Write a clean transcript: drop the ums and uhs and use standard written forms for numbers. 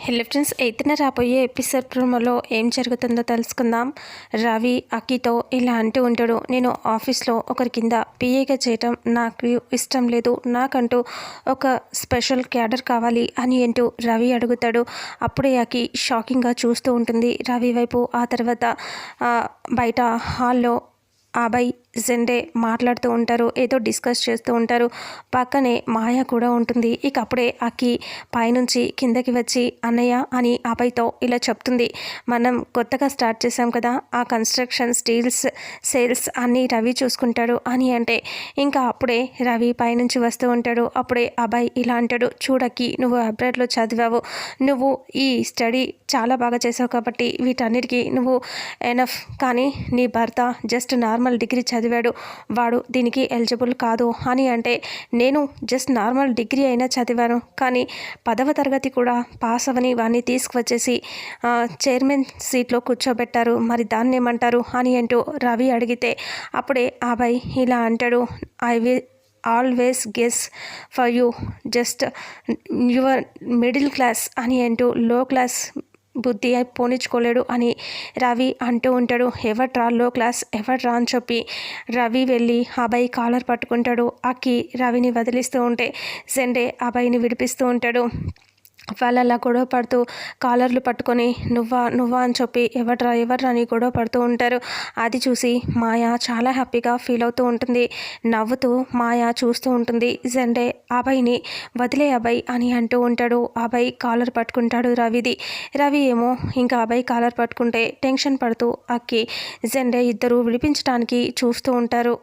Hello friends, ఎయిత్న రాబోయే episode ప్రోమోలో ఏం జరుగుతుందో తెలుసుకుందాం. రవి అక్కితో ఇలా అంటూ ఉంటాడు, నేను ఆఫీస్లో ఒకరి కింద పిఏగా చేయటం నాకు ఇష్టం లేదు, నాకంటూ ఒక స్పెషల్ క్యాడర్ కావాలి అని అంటూ రవి అడుగుతాడు. అప్పుడే అక్కి షాకింగ్గా చూస్తూ ఉంటుంది రవి వైపు. ఆ తర్వాత బయట హాల్లో అభయ్ జెండే మాట్లాడుతూ ఉంటారు, ఏదో డిస్కస్ చేస్తూ ఉంటారు. పక్కనే మాయ కూడా ఉంటుంది. ఇక అప్పుడే అక్కి పైనుంచి కిందకి వచ్చి అన్నయ్య అని అభయ్తో ఇలా చెప్తుంది, మనం కొత్తగా స్టార్ట్ చేసాం కదా, ఆ కన్స్ట్రక్షన్ స్టీల్స్ సేల్స్ అన్నీ రవి చూసుకుంటాడు అని అంటే ఇంకా అప్పుడే రవి పైనుంచి వస్తూ ఉంటాడు. అప్పుడే అభయ్ ఇలా అంటాడు, చూడక్కి నువ్వు అబ్రాడ్లో చదివావు, నువ్వు ఈ స్టడీ చాలా బాగా చేసావు కాబట్టి వీటన్నిటికీ నువ్వు ఎనఫ్, కానీ నీ భర్త జస్ట్ నార్మల్ డిగ్రీ చదివాడు, వాడు దీనికి ఎలిజిబుల్ కాదు అని అంటే నేను జస్ట్ నార్మల్ డిగ్రీ అయినా చదివాను, కానీ 10వ తరగతి కూడా పాస్ అవని వాడిని తీసుకువచ్చేసి చైర్మన్ సీట్లో కూర్చోబెట్టారు, మరి దాన్ని ఏమంటారు అని అంటూ రవి అడిగితే అప్పుడే అభయ్ ఇలా అంటాడు, I will always guess for you, just your middle class అని అంటూ లో క్లాస్ బుద్ధి పోనిచ్చుకోలేడు అని రవి అంటూ ఉంటాడు. ఎవట్రా లో క్లాస్, ఎవట్రా అని చెప్పి రవి వెళ్ళి అభయ్ కాలర్ పట్టుకుంటాడు. అక్కి రవిని వదిలిస్తూ ఉంటే జెండే అభయ్ని విడిపిస్తూ ఉంటాడు. వాళ్ళు అలా గొడవ పడుతూ కాలర్లు పట్టుకొని నువ్వా అని చెప్పి ఎవట్రా అని గొడవ పడుతూ ఉంటారు. అది చూసి మాయ చాలా హ్యాపీగా ఫీల్ అవుతూ ఉంటుంది. నవ్వుతూ మాయ చూస్తూ ఉంటుంది. జెండే అభయ్ని వదిలే అభయ్ అని అంటూ ఉంటాడు. అభయ్ కాలర్ పట్టుకుంటాడు రవిది. రవి ఏమో ఇంకా అభయ్ కాలర్ పట్టుకుంటే టెన్షన్ పడుతూ అక్కి జెండే ఇద్దరు విడిపించడానికి చూస్తూ ఉంటారు.